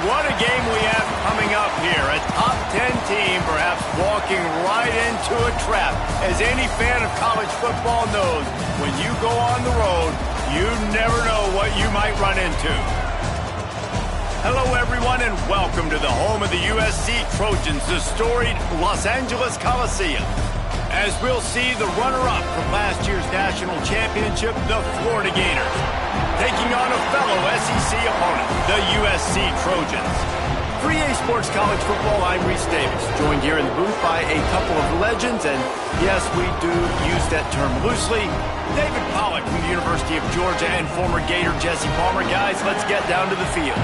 What a game we have coming up here. A top 10 team perhaps walking right into a trap. As any fan of college football knows, when you go on the road, you never know what you might run into. Hello, everyone, and welcome to the home of the USC Trojans, the storied Los Angeles Coliseum. As we'll see the runner-up from last year's national championship, the Florida Gators, taking on a fellow SEC opponent, the USC Trojans. For EA Sports College Football, I'm Reese Davis, joined here in the booth by a couple of legends, and yes, we do use that term loosely. David Pollack from the University of Georgia and former Gator Jesse Palmer. Guys, let's get down to the field.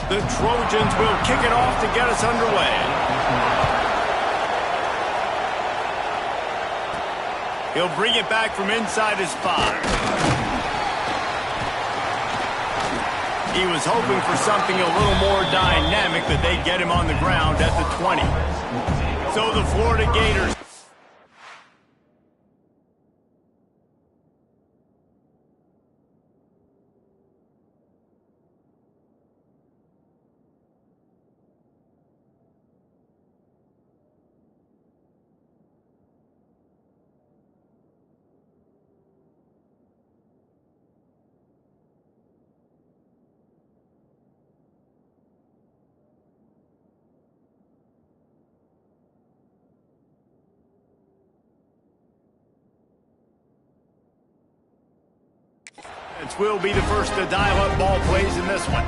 The Trojans will kick it off to get us underway. He'll bring it back from inside his 5. He was hoping for something a little more dynamic, but they get him on the ground at the 20. So the Florida Gators. Will be the first to dial up ball plays in this one.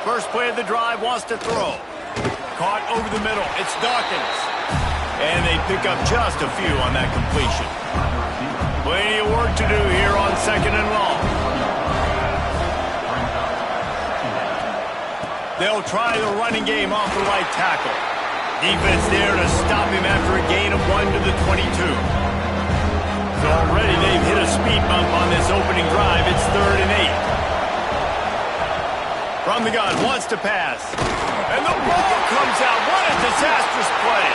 First play of the drive, wants to throw. Caught over the middle. It's Dawkins. And they pick up just a few on that completion. Plenty of work to do here on 2nd and long. They'll try the running game off the right tackle. Defense there to stop him after a gain of 1 to the 22. So already they've hit a speed bump on this opening drive. It's 3rd and 8. From the gun, wants to pass. And the ball comes out. What a disastrous play.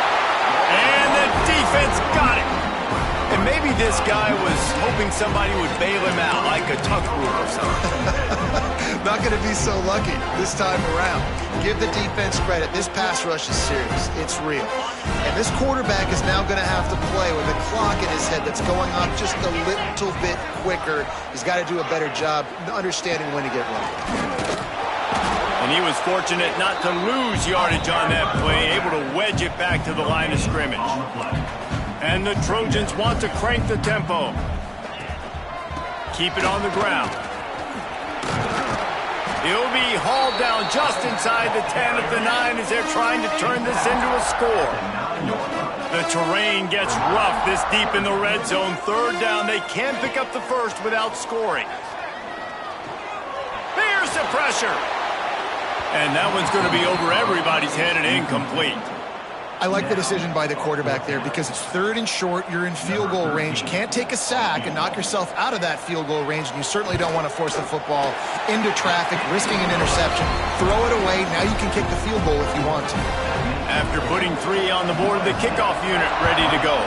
And the defense got it. And maybe this guy was hoping somebody would bail him out, like a tuck rule or something. Not going to be so lucky this time around. Give the defense credit. This pass rush is serious. It's real. And this quarterback is now going to have to play with a clock in his head that's going up just a little bit quicker. He's got to do a better job understanding when to get ready. And he was fortunate not to lose yardage on that play, able to wedge it back to the line of scrimmage. And the Trojans want to crank the tempo. Keep it on the ground. He'll be hauled down just inside the 10 at the 9 as they're trying to turn this into a score. The terrain gets rough this deep in the red zone. 3rd down, they can't pick up the first without scoring. Here's the pressure. And that one's going to be over everybody's head and incomplete. I like the decision by the quarterback there because it's 3rd and short. You're in field goal range. Can't take a sack and knock yourself out of that field goal range. And you certainly don't want to force the football into traffic, risking an interception. Throw it away. Now you can kick the field goal if you want to. After putting 3 on the board, the kickoff unit ready to go.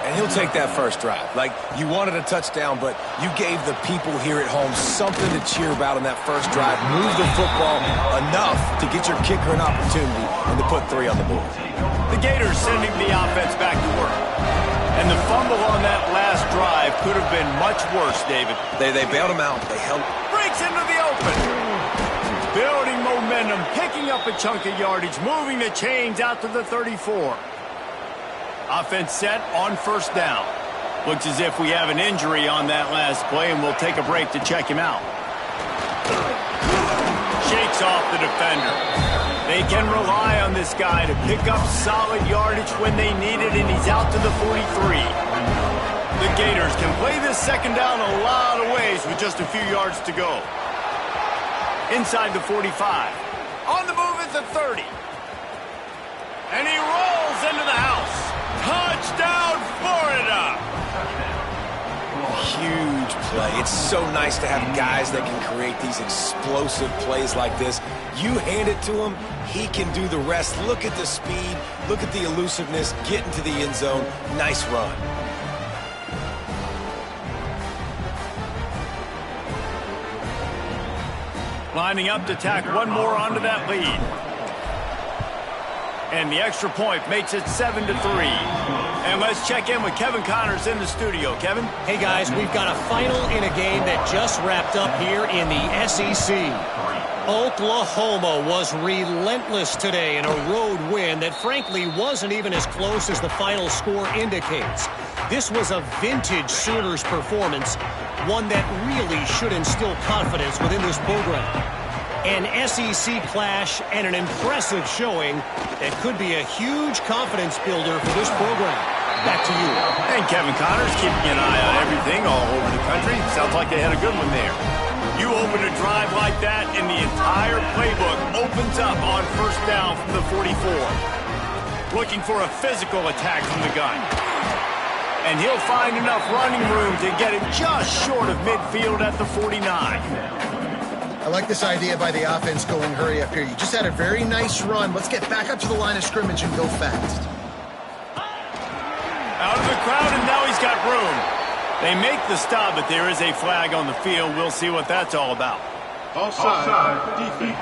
And he'll take that first drive. Like, you wanted a touchdown, but you gave the people here at home something to cheer about in that first drive. Move the football enough to get your kicker an opportunity and to put 3 on the board. The Gators sending the offense back to work. And the fumble on that last drive could have been much worse, David. They bailed him out. They held. Breaks into the open. Building momentum, picking up a chunk of yardage, moving the chains out to the 34. Offense set on 1st down. Looks as if we have an injury on that last play, and we'll take a break to check him out. Shakes off the defender. They can rely on this guy to pick up solid yardage when they need it, and he's out to the 43. The Gators can play this 2nd down a lot of ways with just a few yards to go. Inside the 45. On the move at the 30. And he rolls into the house. Touchdown, Florida! Huge play. It's so nice to have guys that can create these explosive plays like this. You hand it to him, he can do the rest. Look at the speed, look at the elusiveness, get into the end zone. Nice run. Lining up to tack one more onto that lead. And the extra point makes it 7-3. And let's check in with Kevin Connors in the studio. Kevin? Hey, guys, we've got a final in a game that just wrapped up here in the SEC. Oklahoma was relentless today in a road win that frankly wasn't even as close as the final score indicates. This was a vintage Sooners performance, one that really should instill confidence within this program. An SEC clash and an impressive showing that could be a huge confidence builder for this program. Back to you. And Kevin Connors keeping an eye on everything all over the country. Sounds like they had a good one there. You open a drive like that and the entire playbook opens up on first down from the 44. Looking for a physical attack from the gun. And he'll find enough running room to get it just short of midfield at the 49. I like this idea by the offense going hurry up here. You just had a very nice run. Let's get back up to the line of scrimmage and go fast. Out of the crowd, and now he's got room. They make the stop, but there is a flag on the field. We'll see what that's all about. Offside, defense.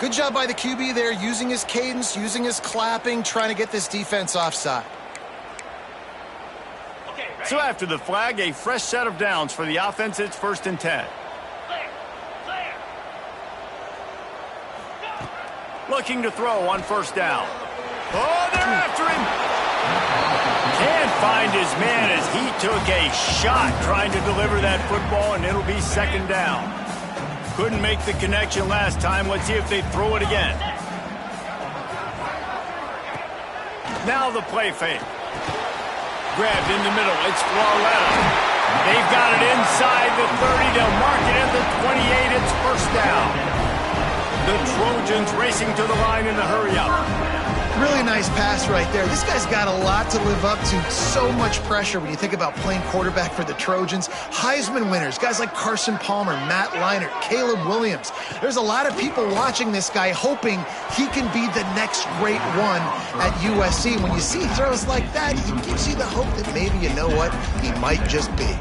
Good job by the QB there, using his cadence, using his clapping, trying to get this defense offside. So after the flag, a fresh set of downs for the offense. It's 1st and 10. Looking to throw on first down. Oh, they're after him. Can't find his man as he took a shot trying to deliver that football, and it'll be 2nd down. Couldn't make the connection last time. Let's see if they throw it again. Now the play fake. Grabbed in the middle. It's Florida. They've got it inside the 30. They'll mark it at the 28. It's 1st down. The Trojans racing to the line in a hurry-up. Really nice pass right there. This guy's got a lot to live up to. So much pressure when you think about playing quarterback for the Trojans. Heisman winners, guys like Carson Palmer, Matt Leinart, Caleb Williams. There's a lot of people watching this guy hoping he can be the next great one at USC. When you see throws like that, it gives you the hope that maybe, you know what, he might just be.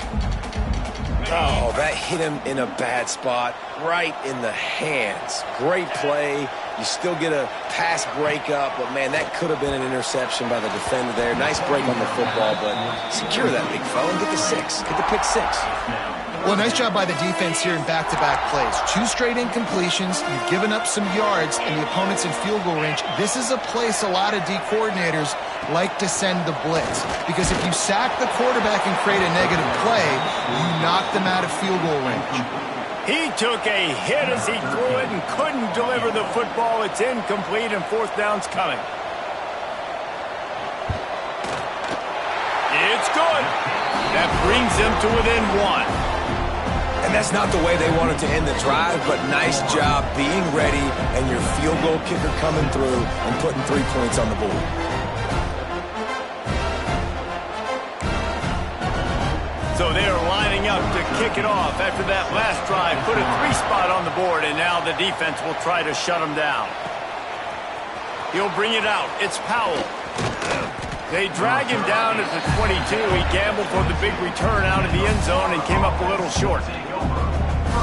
Oh, that hit him in a bad spot, right in the hands. Great play. You still get a pass breakup, but, man, that could have been an interception by the defender there. Nice break on the football, but secure that big fella and get the 6. Get the pick 6. Well, nice job by the defense here in back-to-back plays. 2 straight incompletions. You've given up some yards, and the opponent's in field goal range. This is a place a lot of D coordinators like to send the blitz, because if you sack the quarterback and create a negative play, you knock them out of field goal range. He took a hit as he threw it and couldn't deliver the football. It's incomplete, and 4th down's coming. It's good. That brings them to within 1. And that's not the way they wanted to end the drive, but nice job being ready and your field goal kicker coming through and putting 3 points on the board. So they're lining up to kick it off after that last drive. Put a 3 spot on the board, and now the defense will try to shut them down. He'll bring it out. It's Powell. They drag him down at the 22. He gambled for the big return out of the end zone and came up a little short.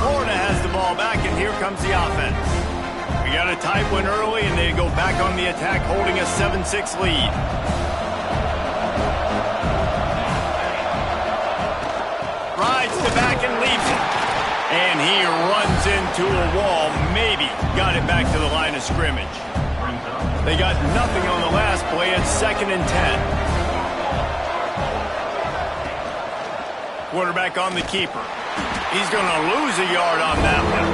Florida has the ball back, and here comes the offense. We got a tight one early, and they go back on the attack, holding a 7-6 lead. Rides the back and leaves it. And he runs into a wall. Maybe got it back to the line of scrimmage. They got nothing on the last play. It's 2nd and 10. Quarterback on the keeper. He's going to lose a yard on that one.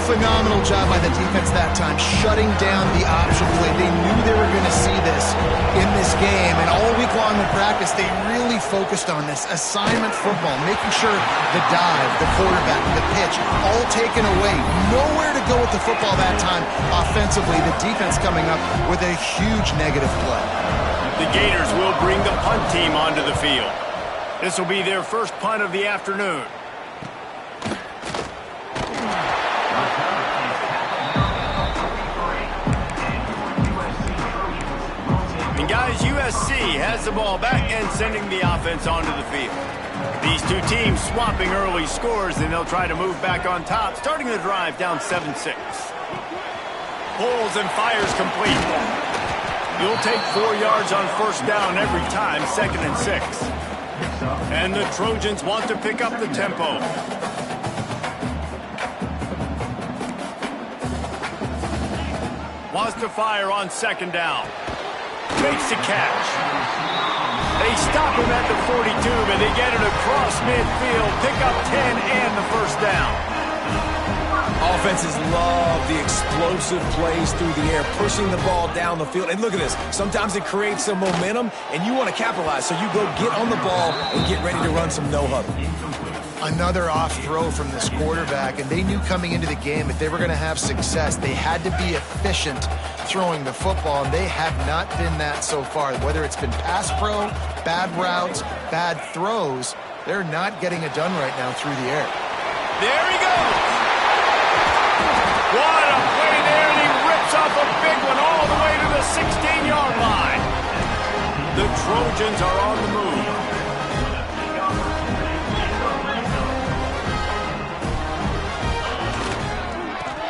Phenomenal job by the defense that time, shutting down the option play. They knew they were going to see this in this game, and all week long in practice, they really focused on this assignment football, making sure the dive, the quarterback, the pitch, all taken away. Nowhere to go with the football that time offensively. The defense coming up with a huge negative play. The Gators will bring the punt team onto the field. This will be their first punt of the afternoon. And guys, USC has the ball back and sending the offense onto the field. These two teams swapping early scores, and they'll try to move back on top, starting the drive down 7-6. Pulls and fires complete. You'll take 4 yards on first down every time, 2nd and 6. And the Trojans want to pick up the tempo. Wants to fire on 2nd down. Makes the catch. They stop him at the 42, but they get it across midfield. Pick up 10 and the first down. Offenses love the explosive plays through the air, pushing the ball down the field. And look at this. Sometimes it creates some momentum, and you want to capitalize. So you go get on the ball and get ready to run some no-huddle. Another off throw from this quarterback, and they knew coming into the game if they were going to have success, they had to be efficient throwing the football, and they have not been that so far. Whether it's been pass pro, bad routes, bad throws, they're not getting it done right now through the air. There he goes. What a play there, and he rips off a big one all the way to the 16-yard line. The Trojans are on the move.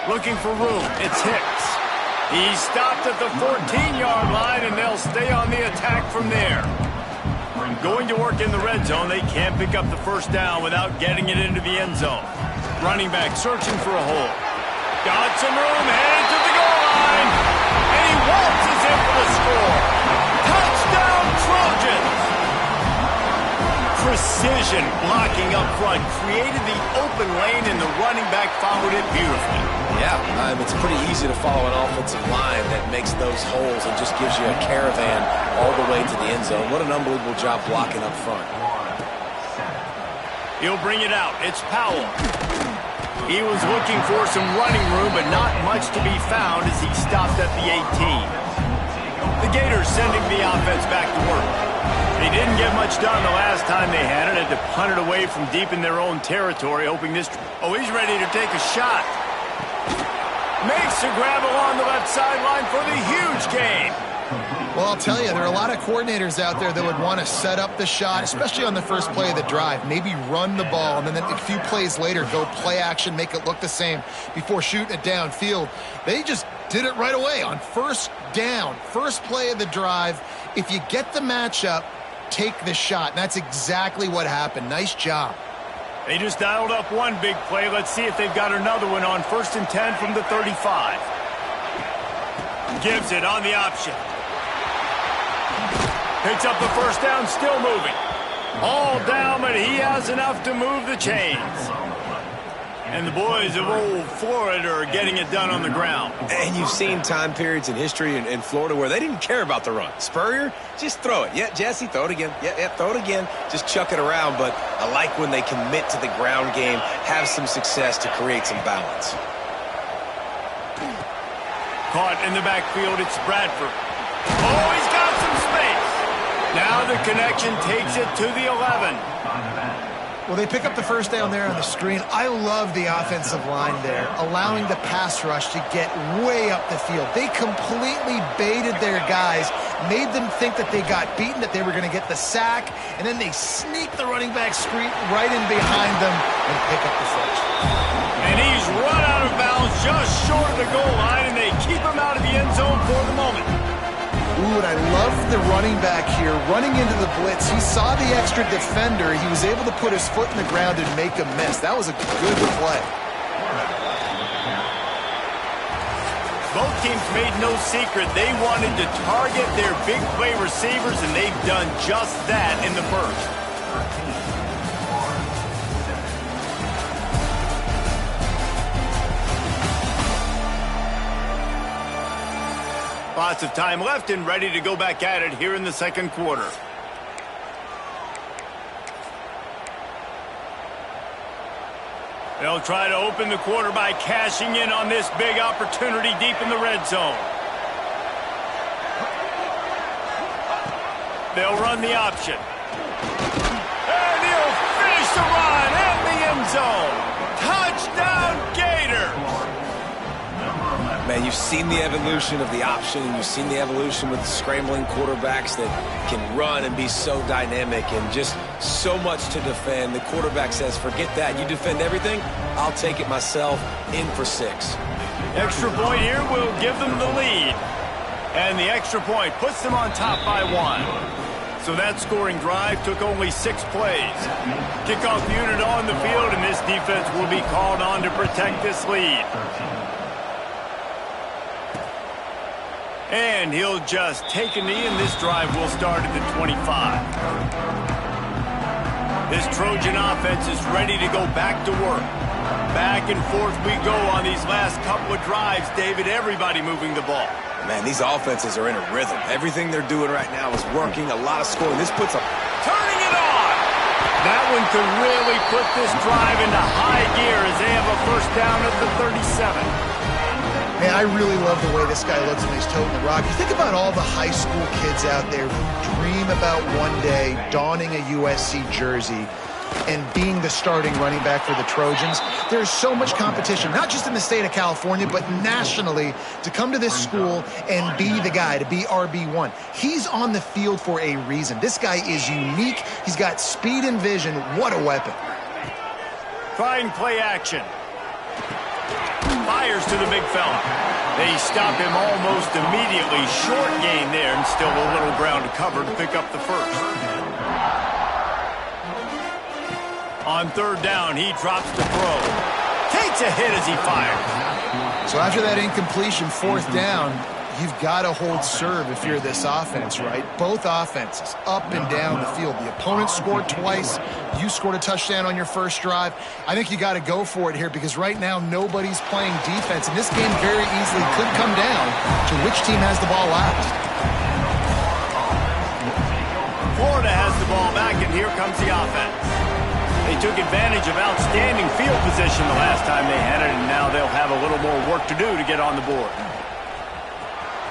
Looking for room, it's Hicks. He stopped at the 14-yard line, and they'll stay on the attack from there. Going to work in the red zone, they can't pick up the first down without getting it into the end zone. Running back searching for a hole. Got some room, headed to the goal line, and he waltzes in for the score. Touchdown, Trojans! Precision blocking up front created the open lane, and the running back followed it beautifully. Yeah, it's pretty easy to follow an offensive line that makes those holes and just gives you a caravan all the way to the end zone. What an unbelievable job blocking up front. He'll bring it out. It's Powell. He was looking for some running room, but not much to be found as he stopped at the 18. The Gators sending the offense back to work. They didn't get much done the last time they had it. Had to punt it away from deep in their own territory, hoping this... Oh, he's ready to take a shot. Makes a grab along the left sideline for the huge gain. Well, I'll tell you, there are a lot of coordinators out there that would want to set up the shot, especially on the first play of the drive. Maybe run the ball, and then a few plays later, go play action, make it look the same before shooting it downfield. They just did it right away on first down, first play of the drive. If you get the matchup, take the shot. And that's exactly what happened. Nice job. They just dialed up one big play. Let's see if they've got another one on 1st and 10 from the 35. Gives it on the option. Picks up the first down, still moving. All down, but he has enough to move the chains. And the boys of old Florida are getting it done on the ground. And you've seen time periods in history in Florida where they didn't care about the run. Spurrier, just throw it. Yeah, Jesse, throw it again. Yeah, throw it again. Just chuck it around. But I like when they commit to the ground game, have some success to create some balance. Caught in the backfield, it's Bradford. Oh, he's got some space. Now the connection takes it to the 11. Well, they pick up the first down there on the screen. I love the offensive line there, allowing the pass rush to get way up the field. They completely baited their guys, made them think that they got beaten, that they were going to get the sack, and then they sneak the running back screen right in behind them and pick up the first. And he's run out of bounds just short of the goal line, and they keep him out of the end zone for the moment. Ooh, and I love the running back here running into the blitz. He saw the extra defender. He was able to put his foot in the ground and make a miss. That was a good play. Both teams made no secret. They wanted to target their big play receivers, and they've done just that in the first. Lots of time left and ready to go back at it here in the second quarter. They'll try to open the quarter by cashing in on this big opportunity deep in the red zone. They'll run the option. And he'll finish the run in the end zone. Touchdown, Gator! Man, you've seen the evolution of the option, and you've seen the evolution with scrambling quarterbacks that can run and be so dynamic and just so much to defend. The quarterback says, forget that. You defend everything, I'll take it myself. In for 6. Extra point here will give them the lead. And the extra point puts them on top by 1. So that scoring drive took only 6 plays. Kickoff unit on the field, and this defense will be called on to protect this lead. And he'll just take a knee, and this drive will start at the 25. This Trojan offense is ready to go back to work. Back and forth we go on these last couple of drives, David. Everybody moving the ball. Man, these offenses are in a rhythm. Everything they're doing right now is working. A lot of scoring. This puts a... Turning it on! That one could really put this drive into high gear as they have a first down at the 37. Man, I really love the way this guy looks when he's toting the rock. You think about all the high school kids out there who dream about one day donning a USC jersey and being the starting running back for the Trojans. There's so much competition, not just in the state of California, but nationally, to come to this school and be the guy, to be RB1. He's on the field for a reason. This guy is unique. He's got speed and vision. What a weapon. Trying play action. Fires to the big fella. They stop him almost immediately. Short gain there, and still a little ground to cover to pick up the first. On third down, he drops the throw. Takes a hit as he fires. So after that incompletion, fourth down, you've got to hold serve if you're this offense, right? Both offenses up and down the field. The opponent scored twice. You scored a touchdown on your first drive. I think you got to go for it here because right now nobody's playing defense, and this game very easily could come down to which team has the ball last. Florida has the ball back, and here comes the offense. They took advantage of outstanding field position the last time they had it, and now they'll have a little more work to do to get on the board.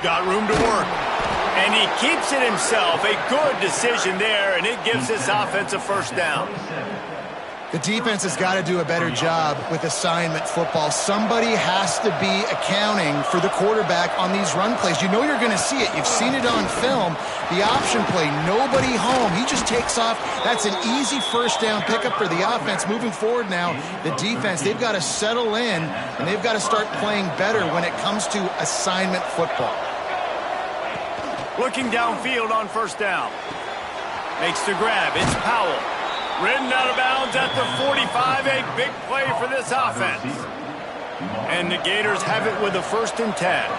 Got room to work, and he keeps it himself. A good decision there, and it gives this offense a first down. The defense has got to do a better job with assignment football. Somebody has to be accounting for the quarterback on these run plays. You know you're going to see it. You've seen it on film. The option play, nobody home. He just takes off. That's an easy first down pickup for the offense. Moving forward now, the defense, they've got to settle in, and they've got to start playing better when it comes to assignment football. Looking downfield on first down. Makes the grab. It's Powell. Ridden out of bounds at the 45. A big play for this offense. And the Gators have it with a 1st and 10.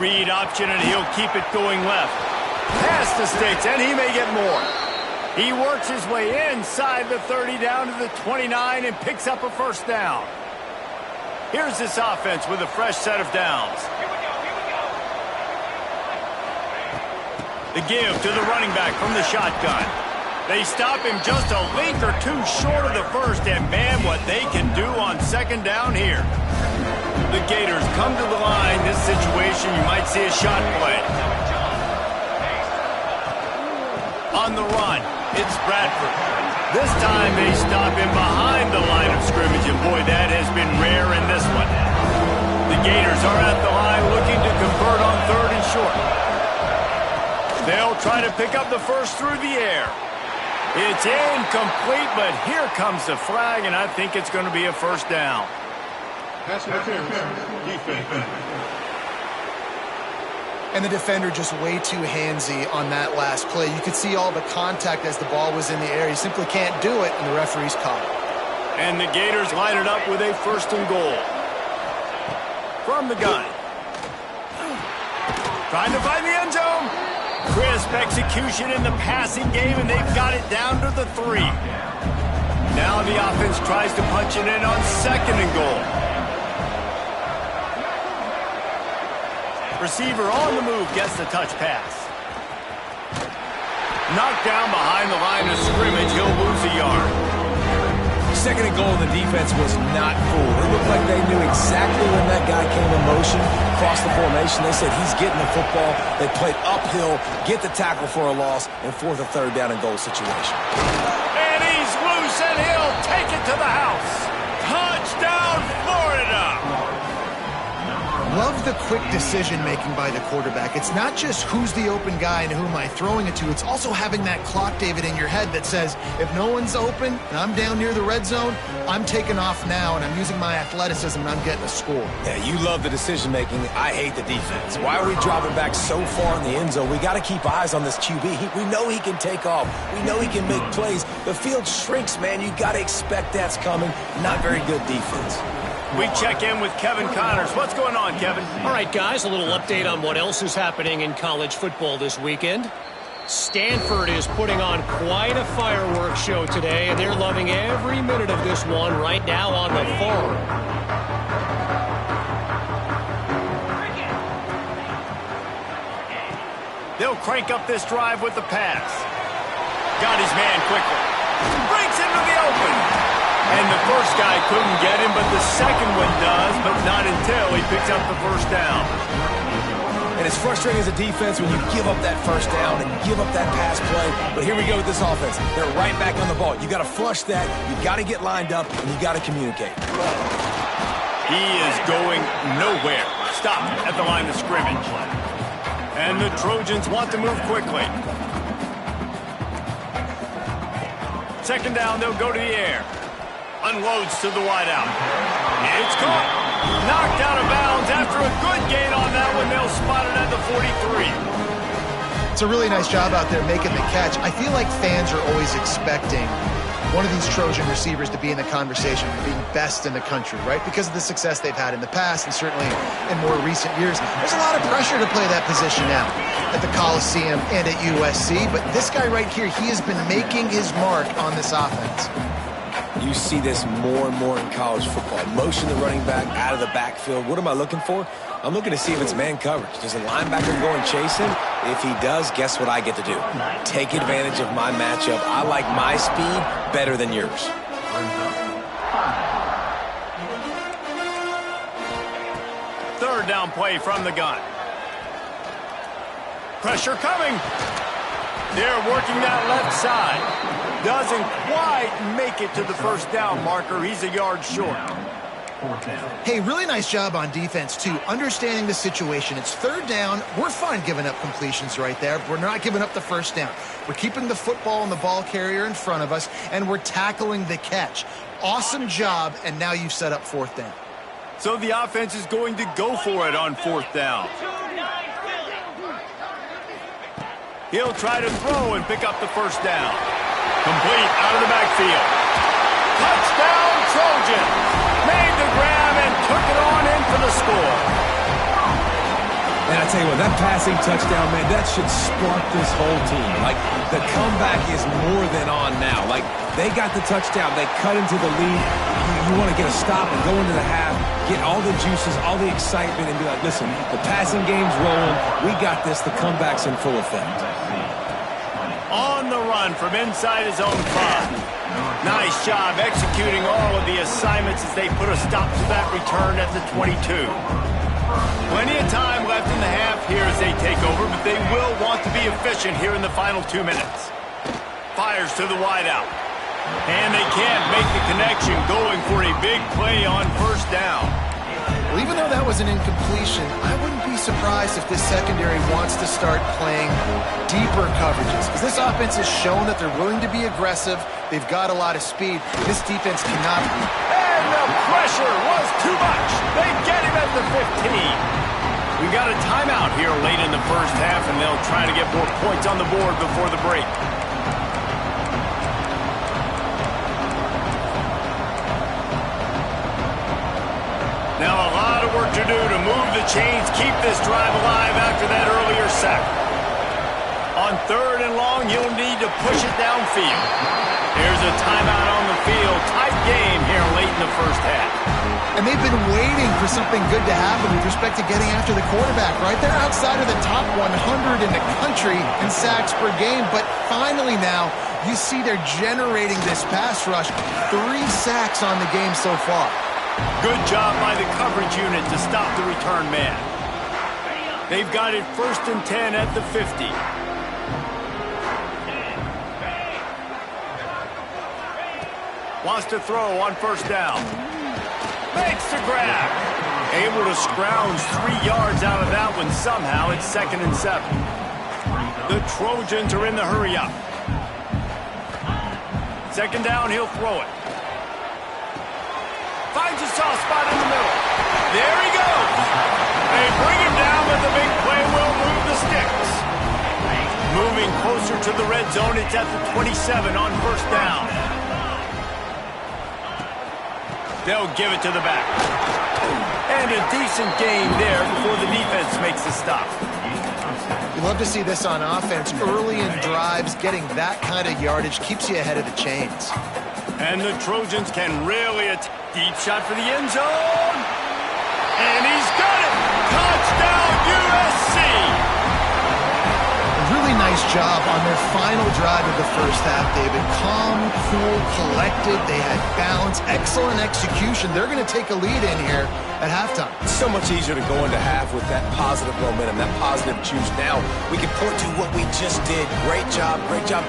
Read option, and he'll keep it going left. Past the sticks, and he may get more. He works his way inside the 30 down to the 29 and picks up a first down. Here's this offense with a fresh set of downs. The give to the running back from the shotgun. They stop him just a link or two short of the first, and man, what they can do on second down here. The Gators come to the line. This situation, you might see a shot play. On the run, it's Bradford. This time they stop him behind the line of scrimmage, and boy, that has been rare in this one. The Gators are at the line looking to convert on 3rd and short. They'll try to pick up the first through the air. It's incomplete, but here comes the flag, and I think it's going to be a first down. And the defender just way too handsy on that last play. You could see all the contact as the ball was in the air. He simply can't do it, and the referee's caught it. And the Gators line it up with a 1st and goal. From the gun. Trying to find the end zone. Crisp execution in the passing game, and they've got it down to the 3. Now the offense tries to punch it in on 2nd and goal. Receiver on the move gets the touch pass. Knocked down behind the line of scrimmage. He'll lose a yard. Second and goal, the defense was not fooled. It looked like they knew exactly when that guy came in motion, across the formation. They said he's getting the football. They played uphill, get the tackle for a loss, and fourth or third down and goal situation. And he's loose, and he'll take it to the house. Touchdown, Florida! Love the quick decision-making by the quarterback. It's not just who's the open guy and who am I throwing it to. It's also having that clock, David, in your head that says, if no one's open and I'm down near the red zone, I'm taking off now, and I'm using my athleticism, and I'm getting a score. Yeah, you love the decision-making. I hate the defense. Why are we dropping back so far in the end zone? We got to keep eyes on this QB. We know he can take off. We know he can make plays. The field shrinks, man. You got to expect that's coming. Not very good defense. We check in with Kevin Connors. What's going on, Kevin? All right, guys, a little update on what else is happening in college football this weekend. Stanford is putting on quite a fireworks show today, and they're loving every minute of this one right now on the farm. They'll crank up this drive with the pass. Got his man quickly. Breaks into the open. And the first guy couldn't get him, but the second one does, but not until he picks up the first down. And it's frustrating as a defense when you give up that first down and give up that pass play. But here we go with this offense. They're right back on the ball. You got to flush that. You got to get lined up, and you got to communicate. He is going nowhere. Stop at the line of scrimmage. And the Trojans want to move quickly. Second down, they'll go to the air. Unloads to the wideout. It's caught. Knocked out of bounds after a good gain on that one. They'll spot it at the 43. It's a really nice job out there making the catch. I feel like fans are always expecting one of these Trojan receivers to be in the conversation for being best in the country, right? Because of the success they've had in the past and certainly in more recent years. There's a lot of pressure to play that position now at the Coliseum and at USC. But this guy right here, he has been making his mark on this offense. You see this more and more in college football. Motion the running back out of the backfield. What am I looking for? I'm looking to see if it's man coverage. Does a linebacker go and chase him? If he does, guess what I get to do? Take advantage of my matchup. I like my speed better than yours. Third down play from the gun. Pressure coming. They're working that left side. Doesn't quite make it to the first down marker. He's a yard short. Hey, really nice job on defense, too. Understanding the situation. It's third down. We're fine giving up completions right there. We're not giving up the first down. We're keeping the football and the ball carrier in front of us, and we're tackling the catch. Awesome job, and now you've set up fourth down. So the offense is going to go for it on fourth down. He'll try to throw and pick up the first down. Complete out of the backfield. Touchdown, Trojans. Made the grab and took it on in for the score. And I tell you what, that passing touchdown, man, that should spark this whole team. Like, the comeback is more than on now. Like, they got the touchdown. They cut into the lead. You want to get a stop and go into the half, get all the juices, all the excitement, and be like, listen, the passing game's rolling. We got this. The comeback's in full effect. On the run from inside his own 5. Nice job executing all of the assignments as they put a stop to that return at the 22. Plenty of time left in the half here as they take over, but they will want to be efficient here in the final 2 minutes. Fires to the wideout. And they can't make the connection, going for a big play on first down. Well, even though that was an incompletion, I wouldn't be surprised if this secondary wants to start playing deeper coverages. Because this offense has shown that they're willing to be aggressive. They've got a lot of speed. This defense cannot be. And the pressure was too much. They get him at the 15. We got a timeout here late in the first half, and they'll try to get more points on the board before the break. Now a lot of work to do to move the chains, keep this drive alive after that earlier sack. On third and long, you'll need to push it downfield. There's a timeout on the field. Tight game here late in the first half. And they've been waiting for something good to happen with respect to getting after the quarterback, right? They're outside of the top 100 in the country in sacks per game, but finally now You see they're generating this pass rush. 3 sacks on the game so far. Good job by the coverage unit to stop the return man. They've got it 1st and 10 at the 50. Wants to throw on 1st down. Makes the grab. Able to scrounge 3 yards out of that one somehow. It's 2nd and 7. The Trojans are in the hurry-up. 2nd down, he'll throw it. Finds a soft spot in the middle. There he goes. They bring him down, but the big play will move the sticks. Moving closer to the red zone, it's at the 27 on 1st down. They'll give it to the back. And a decent gain there before the defense makes the stop. You love to see this on offense. Early in drives, getting that kind of yardage keeps you ahead of the chains. And the Trojans can really attack. Deep shot for the end zone. And he's got it. Touchdown, USC. A really nice job on their final drive of the first half, David. Calm, cool, collected. They had balance. Excellent execution. They're going to take a lead in here at halftime. It's so much easier to go into half with that positive momentum, that positive juice. Now we can point to what we just did. Great job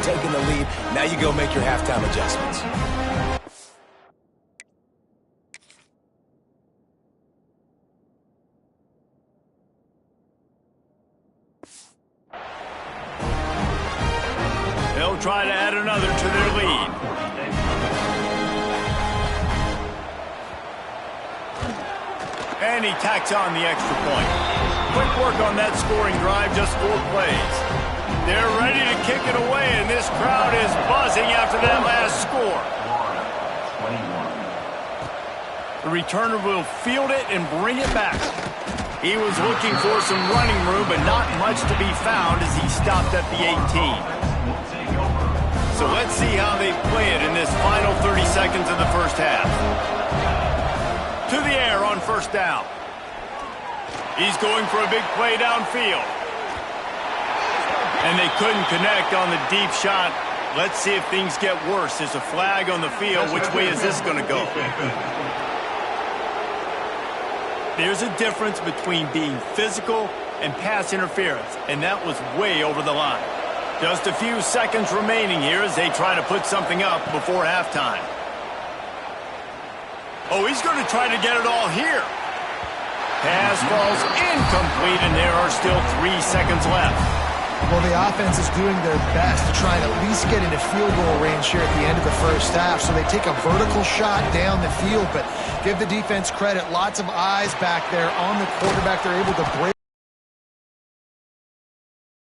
taking the lead. Now you go make your halftime adjustments. They'll try to add another to their lead. And he tacks on the extra point. Quick work on that scoring drive, just 4 plays. They're ready to kick it away, and this crowd is buzzing after that last score. The returner will field it and bring it back. He was looking for some running room, but not much to be found as he stopped at the 18. So let's see how they play it in this final 30 seconds of the first half. To the air on 1st down. He's going for a big play downfield. And they couldn't connect on the deep shot. Let's see if things get worse. There's a flag on the field. Which way is this going to go? There's a difference between being physical and pass interference, and that was way over the line. Just a few seconds remaining here as they try to put something up before halftime. Oh, he's going to try to get it all here. Pass falls incomplete, and there are still 3 seconds left. Well, the offense is doing their best to try and at least get into field goal range here at the end of the first half. So they take a vertical shot down the field, but give the defense credit. Lots of eyes back there on the quarterback. They're able to break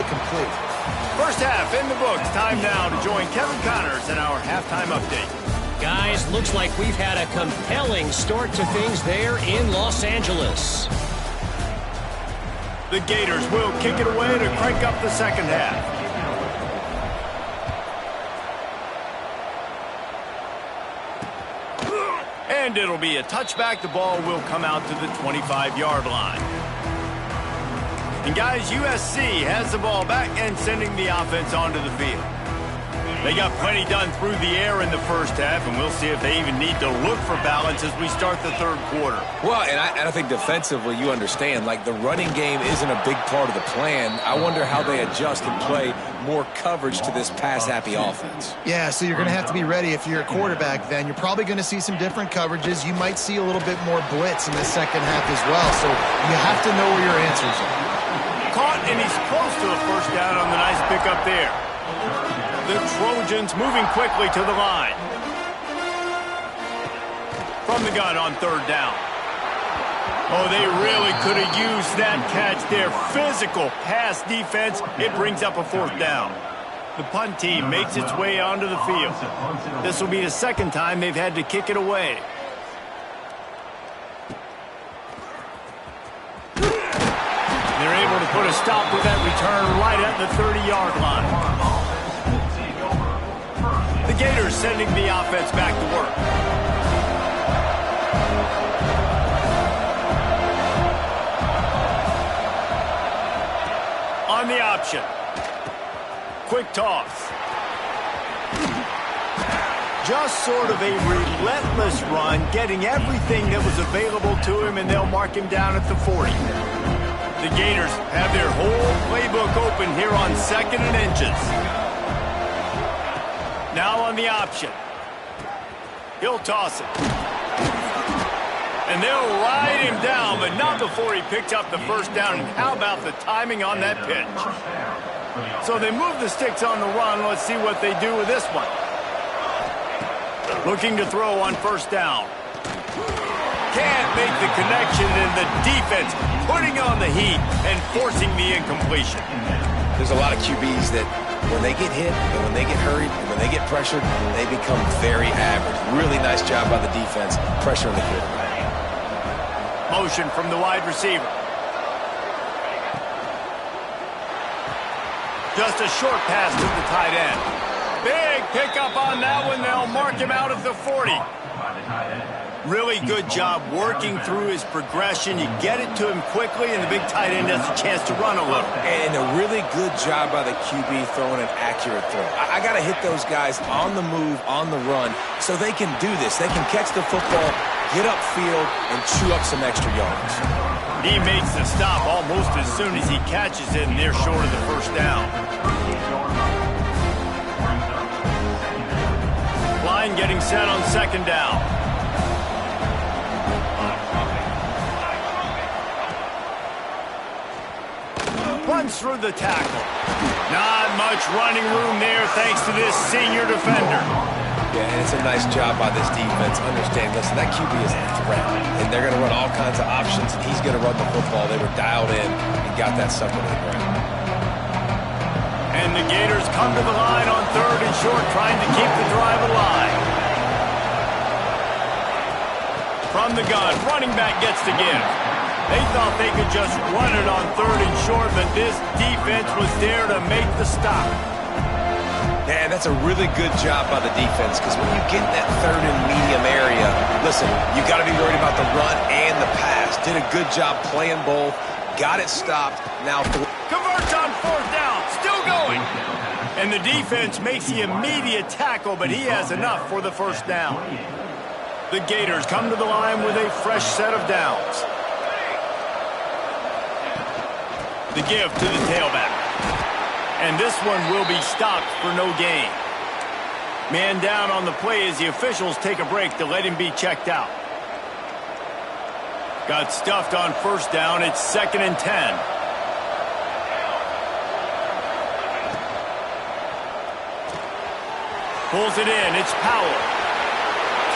complete. First half in the books. Time now to join Kevin Connors in our halftime update. Guys, looks like we've had a compelling start to things there in Los Angeles. The Gators will kick it away to crank up the second half. And it'll be a touchback. The ball will come out to the 25-yard line. And guys, USC has the ball back and sending the offense onto the field. They got plenty done through the air in the first half, and we'll see if they even need to look for balance as we start the third quarter. Well, and I think defensively, you understand, like the running game isn't a big part of the plan. I wonder how they adjust and play more coverage to this pass-happy offense. Yeah, so you're going to have to be ready if you're a quarterback then. You're probably going to see some different coverages. You might see a little bit more blitz in the second half as well, so you have to know where your answers are. Caught, and he's close to a first down on the nice pickup there. The Trojans moving quickly to the line. From the gun on third down. Oh, they really could have used that catch there. Physical pass defense. It brings up a fourth down. The punt team makes its way onto the field. This will be the second time they've had to kick it away. They're able to put a stop to that return right at the 30-yard line. The Gators sending the offense back to work. On the option. Quick toss. Just sort of a relentless run, getting everything that was available to him, and they'll mark him down at the 40. The Gators have their whole playbook open here on 2nd and inches. Now on the option. He'll toss it. And they'll ride him down, but not before he picked up the first down. And how about the timing on that pitch? So they move the sticks on the run. Let's see what they do with this one. Looking to throw on 1st down. Can't make the connection, and the defense putting on the heat and forcing the incompletion. There's a lot of QBs that when they get hit and when they get hurried and when they get pressured, they become very average. Really nice job by the defense pressuring the quarterback. Motion from the wide receiver. Just a short pass to the tight end. Big pickup on that one. They'll mark him out at the 40. Really good job working through his progression. You get it to him quickly, and the big tight end has a chance to run a little. And a really good job by the QB throwing an accurate throw. I got to hit those guys on the move, on the run, so they can do this. They can catch the football, get upfield, and chew up some extra yards. He makes the stop almost as soon as he catches it, and they're short of the 1st down. Line getting set on 2nd down. Runs through the tackle. Not much running room there thanks to this senior defender. Yeah, and it's a nice job by this defense. Understand, listen, that QB is a threat, and they're going to run all kinds of options, and he's going to run the football. They were dialed in and got that sucker to the ground. And the Gators come to the line on 3rd and short, trying to keep the drive alive. From the gun, running back gets to give. They thought they could just run it on 3rd and short, but this defense was there to make the stop. Man, that's a really good job by the defense, because when you get in that 3rd and medium area, listen, you got to be worried about the run and the pass. Did a good job playing both, got it stopped, now converts on 4th down, still going. And the defense makes the immediate tackle, but he has enough for the 1st down. The Gators come to the line with a fresh set of downs. The give to the tailback. And this one will be stopped for no gain. Man down on the play as the officials take a break to let him be checked out. Got stuffed on 1st down. It's 2nd and 10. Pulls it in. It's Powell.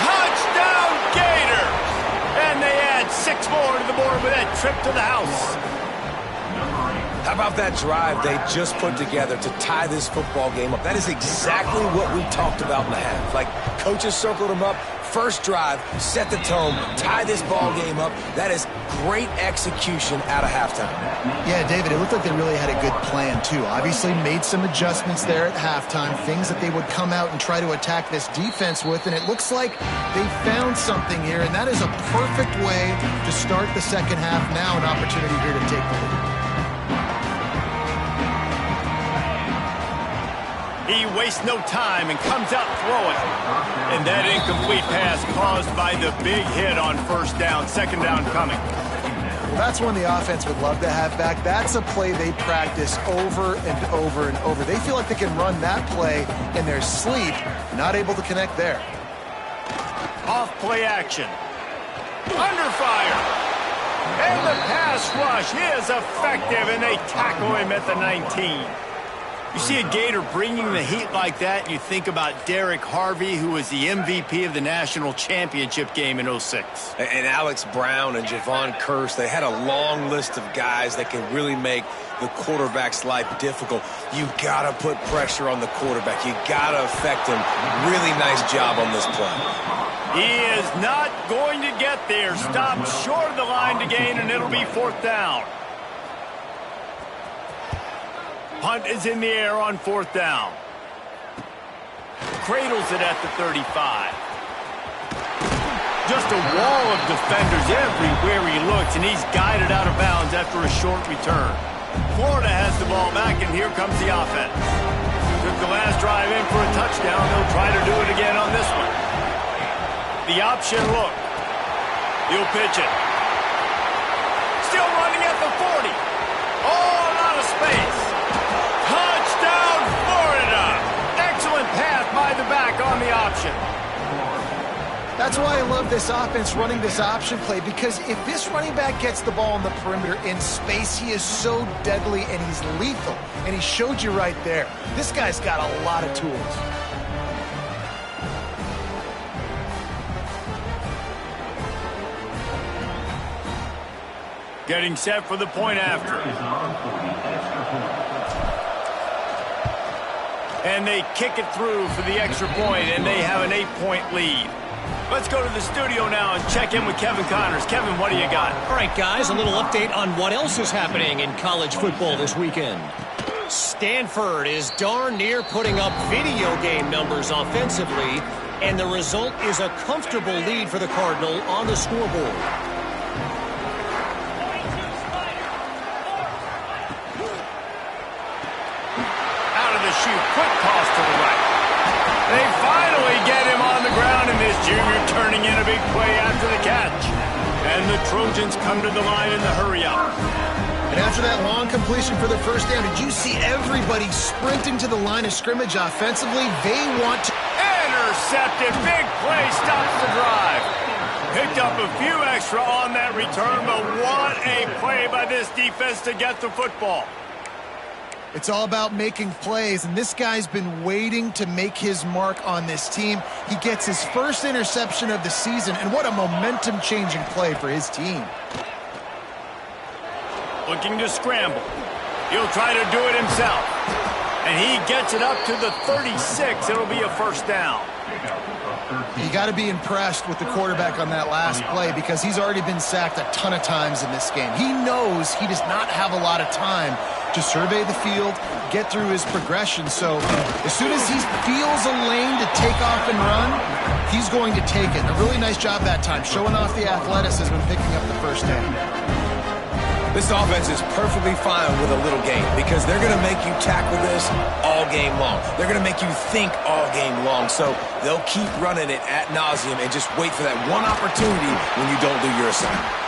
Touchdown Gators! And they add 6 more to the board with that trip to the house. How about that drive they just put together to tie this football game up? That is exactly what we talked about in the half. Like, coaches circled them up. First drive, set the tone, tie this ball game up. That is great execution out of halftime. Yeah, David, it looked like they really had a good plan, too. Obviously made some adjustments there at halftime, things that they would come out and try to attack this defense with, and it looks like they found something here, and that is a perfect way to start the 2nd half. Now an opportunity here to take the lead. He wastes no time and comes out throwing. And that incomplete pass caused by the big hit on 1st down, 2nd down coming. Well, that's one the offense would love to have back. That's a play they practice over and over and over. They feel like they can run that play in their sleep, not able to connect there. Off play action. Under fire. And the pass rush is effective, and they tackle him at the 19. You see a Gator bringing the heat like that, and you think about Derek Harvey, who was the MVP of the national championship game in 06. And Alex Brown and Javon Curse, they had a long list of guys that can really make the quarterback's life difficult. You got to put pressure on the quarterback. You got to affect him. Really nice job on this play. He is not going to get there. Stopped short of the line to gain, and it'll be 4th down. Punt is in the air on 4th down. Cradles it at the 35. Just a wall of defenders everywhere he looks, and he's guided out of bounds after a short return. Florida has the ball back, and here comes the offense. Took the last drive in for a touchdown. They'll try to do it again on this one. The option look. He'll pitch it. Still running at the 40. Oh, a lot of space. Touchdown, Florida. Excellent pass by the back on the option. That's why I love this offense running this option play, because if this running back gets the ball on the perimeter in space, he is so deadly and he's lethal. And he showed you right there. This guy's got a lot of tools. Getting set for the point after. And they kick it through for the extra point, and they have an 8-point lead. Let's go to the studio now and check in with Kevin Connors. Kevin, what do you got? All right, guys, a little update on what else is happening in college football this weekend. Stanford is darn near putting up video game numbers offensively, and the result is a comfortable lead for the Cardinal on the scoreboard. Out of the chute, quick toss to the right. They finally get him on the ground, and this junior turning in a big play after the catch. And the Trojans come to the line in the hurry-up. And after that long completion for the first down, did you see everybody sprinting to the line of scrimmage offensively? They want to... Intercepted. Big play stops the drive. Picked up a few extra on that return, but what a play by this defense to get the football. It's all about making plays, and this guy's been waiting to make his mark on this team. He gets his first interception of the season, and what a momentum-changing play for his team. Looking to scramble. He'll try to do it himself. And he gets it up to the 36. It'll be a first down. You got to be impressed with the quarterback on that last play, because he's already been sacked a ton of times in this game. He knows he does not have a lot of time to survey the field, get through his progression. So as soon as he feels a lane to take off and run, he's going to take it. A really nice job that time, showing off the athleticism and picking up the first down. This offense is perfectly fine with a little game, because they're going to make you tackle this all game long. They're going to make you think all game long. So they'll keep running it ad nauseum and just wait for that one opportunity when you don't do your assignment.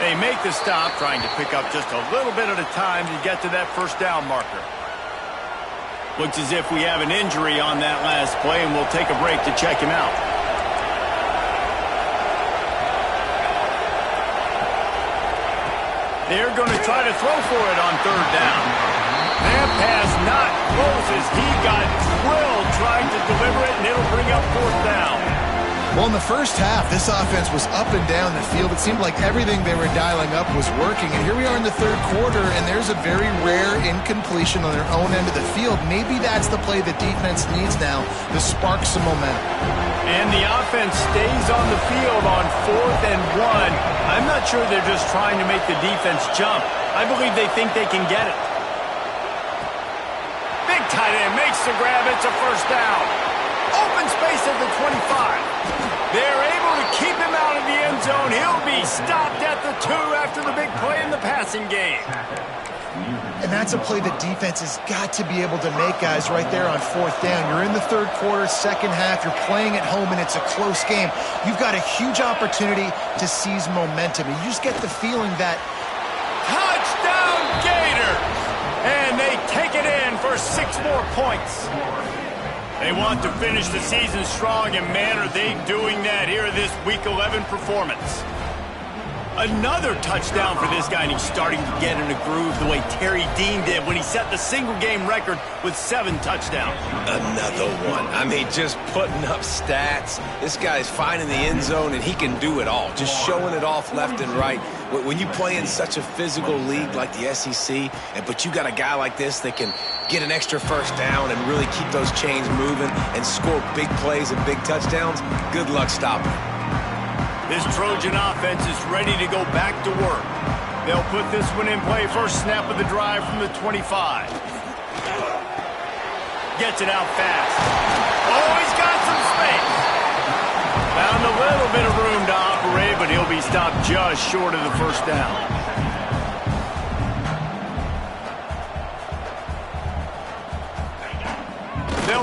They make the stop, trying to pick up just a little bit at a time to get to that first down marker. Looks as if we have an injury on that last play, and we'll take a break to check him out. They're going to try to throw for it on third down. That pass not close as he got drilled trying to deliver it, and it'll bring up fourth down. Well, in the first half, this offense was up and down the field. It seemed like everything they were dialing up was working. And here we are in the third quarter, and there's a very rare incompletion on their own end of the field. Maybe that's the play the defense needs now to spark some momentum. And the offense stays on the field on 4th and 1. I'm not sure they're just trying to make the defense jump. I believe they think they can get it. Big tight end makes the grab. It's a first down. Open space at the 25. They're able to keep him out of the end zone. He'll be stopped at the 2 after the big play in the passing game. And that's a play the defense has got to be able to make, guys, right there on 4th down. You're in the third quarter, second half. You're playing at home, and it's a close game. You've got a huge opportunity to seize momentum. And you just get the feeling that... Touchdown, Gators! And they take it in for 6 more points. They want to finish the season strong, and man, are they doing that here in this Week 11 performance. Another touchdown for this guy, and he's starting to get in a groove the way Terry Dean did when he set the single-game record with 7 touchdowns. Another one. I mean, just putting up stats. This guy's finding the end zone, and he can do it all. Just showing it off left and right. When you play in such a physical league like the SEC, but you got a guy like this that can get an extra first down and really keep those chains moving and score big plays and big touchdowns, good luck stopping him. This Trojan offense is ready to go back to work. They'll put this one in play. First snap of the drive from the 25. Gets it out fast. Oh, he's got some space. Found a little bit of room to operate, but he'll be stopped just short of the first down.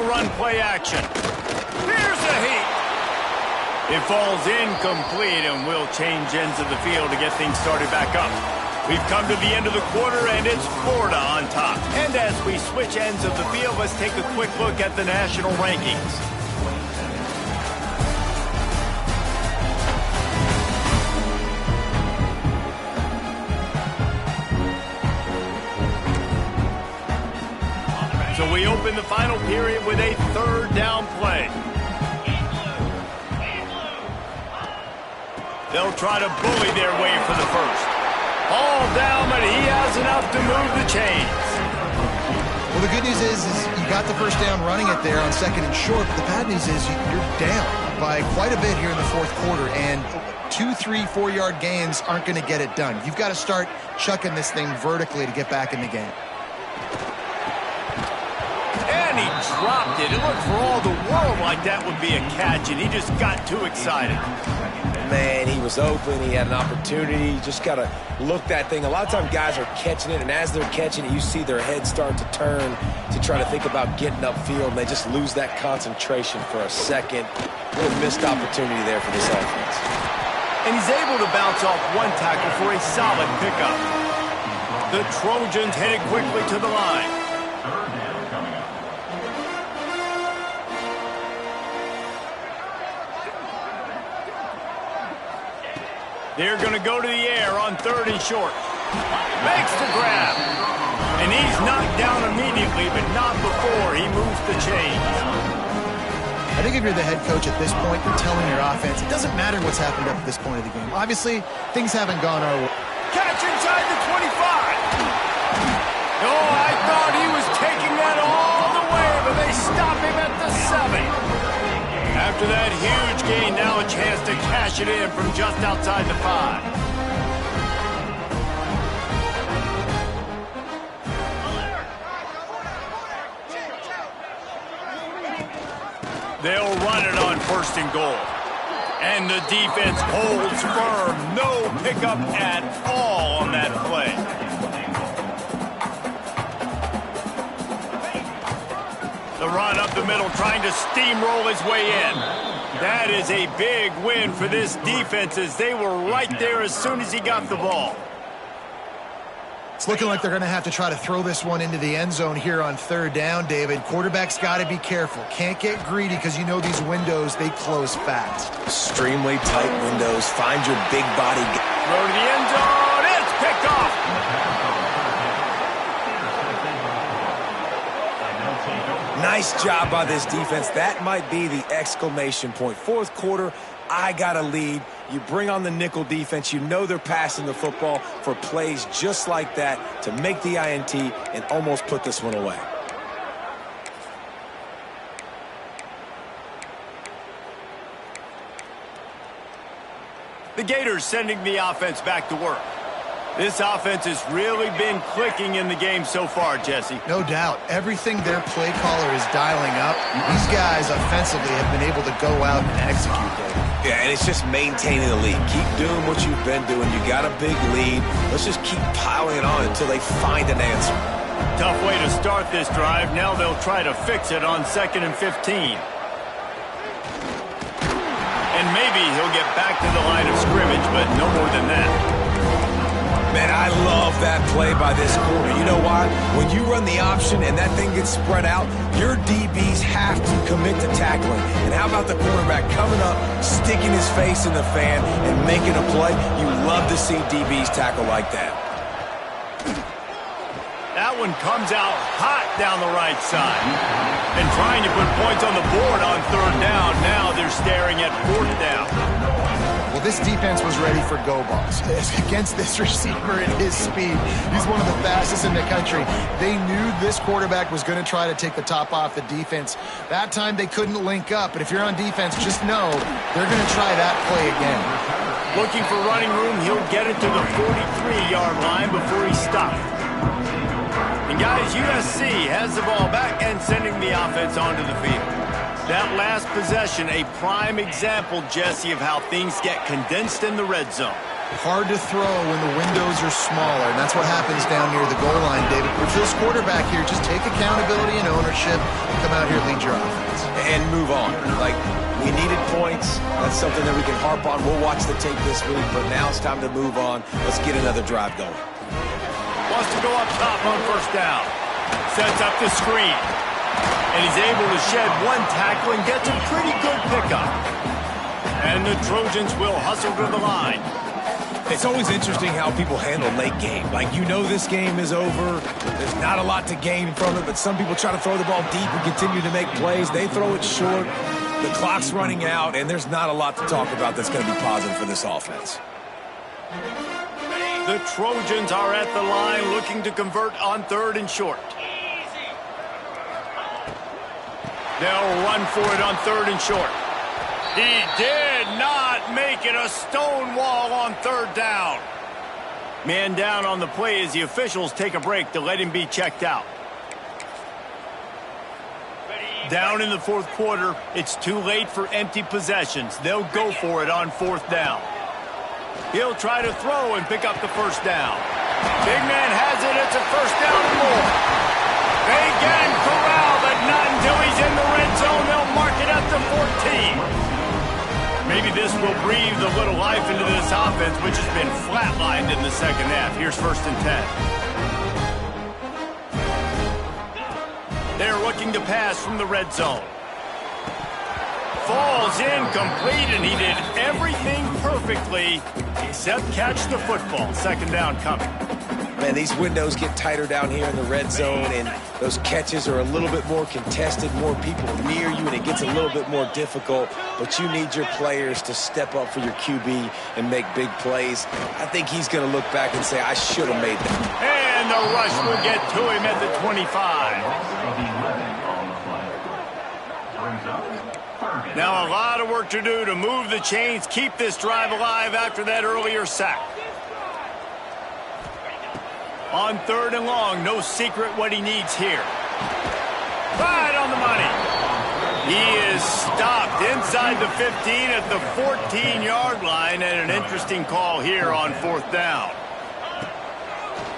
run play action. Here's a heat. It falls incomplete, and we'll change ends of the field to get things started back up. We've come to the end of the quarter, and it's Florida on top. And as we switch ends of the field, let's take a quick look at the national rankings. So we open the final period with a third down play. They'll try to bully their way for the first. All down, but he has enough to move the chains. Well, the good news is you got the first down running it there on second and short, but the bad news is you're down by quite a bit here in the fourth quarter, and 2, 3, 4-yard gains aren't going to get it done. You've got to start chucking this thing vertically to get back in the game. And he dropped it. It looked for all the world like that would be a catch, and he just got too excited. Man, he was open. He had an opportunity. You just got to look that thing. A lot of times guys are catching it, and as they're catching it, you see their head start to turn to try to think about getting upfield, and they just lose that concentration for a second. Little missed opportunity there for this offense. And he's able to bounce off one tackle for a solid pickup. The Trojans headed quickly to the line. They're going to go to the air on third and short. Makes the grab. And he's knocked down immediately, but not before he moves the chains. I think if you're the head coach at this point, you're telling your offense, it doesn't matter what's happened up at this point of the game. Obviously, things haven't gone our way. Catch inside the 25. Oh, I thought he was taking that all the way, but they stop him at the 7. After that huge gain, now a chance to cash it in from just outside the 5. They'll run it on first and goal. And the defense holds firm. No pickup at all on that play. The run up the middle, trying to steamroll his way in. That is a big win for this defense, as they were right there as soon as he got the ball. It's looking like they're going to have to try to throw this one into the end zone here on third down, David. Quarterback's got to be careful. Can't get greedy because you know these windows, they close fast. Extremely tight windows. Find your big body. Throw to the end zone. It's picked off. Nice job by this defense. That might be the exclamation point. Fourth quarter, I got a lead. You bring on the nickel defense. You know they're passing the football for plays just like that to make the INT and almost put this one away. The Gators sending the offense back to work. This offense has really been clicking in the game so far, Jesse. No doubt. Everything their play caller is dialing up, these guys offensively have been able to go out and execute, David. Yeah, and it's just maintaining the lead. Keep doing what you've been doing. You got a big lead. Let's just keep piling it on until they find an answer. Tough way to start this drive. Now they'll try to fix it on 2nd and 15. And maybe he'll get back to the line of scrimmage, but no more than that. Man, I love that play by this corner. You know why? When you run the option and that thing gets spread out, your DBs have to commit to tackling. And how about the quarterback coming up, sticking his face in the fan, and making a play? You love to see DBs tackle like that. That one comes out hot down the right side. And trying to put points on the board on third down. Now they're staring at fourth down. Well, this defense was ready for go balls. Against this receiver at his speed, he's one of the fastest in the country. They knew this quarterback was going to try to take the top off the defense. That time they couldn't link up, but if you're on defense, just know they're going to try that play again. Looking for running room, he'll get it to the 43-yard line before he's stopped. And guys, USC has the ball back and sending the offense onto the field. That last possession, a prime example, Jesse, of how things get condensed in the red zone. Hard to throw when the windows are smaller, and that's what happens down near the goal line, David. But for this quarterback here, just take accountability and ownership and come out here and lead your offense. And move on. Like, we needed points. That's something that we can harp on. We'll watch the tape this week, but now it's time to move on. Let's get another drive going. Wants to go up top on first down. Sets up the screen. And he's able to shed one tackle and gets a pretty good pickup. And the Trojans will hustle to the line. It's always interesting how people handle late game. Like, you know this game is over. There's not a lot to gain from it, but some people try to throw the ball deep and continue to make plays. They throw it short. The clock's running out, and there's not a lot to talk about that's going to be positive for this offense. The Trojans are at the line looking to convert on 3rd and short. They'll run for it on 3rd and short. He did not make it. A stone wall on 3rd down. Man down on the play as the officials take a break to let him be checked out. Down in the 4th quarter, it's too late for empty possessions. They'll go for it on 4th down. He'll try to throw and pick up the first down. Big man has it. It's a first down and more. They get him corralled, but not until he's in the red zone. They'll mark it at the 14. Maybe this will breathe a little life into this offense, which has been flatlined in the 2nd half. Here's 1st and 10. They're looking to pass from the red zone. Falls incomplete, and he did everything perfectly except catch the football. 2nd down coming. Man, these windows get tighter down here in the red zone, and those catches are a little bit more contested, more people near you, and it gets a little bit more difficult. But you need your players to step up for your QB and make big plays. I think he's going to look back and say, I should have made that. And the rush will get to him at the 25. Now a lot of work to do to move the chains, keep this drive alive after that earlier sack. On 3rd and long, no secret what he needs here. Right on the money. He is stopped inside the 15 at the 14-yard line, and an interesting call here on 4th down.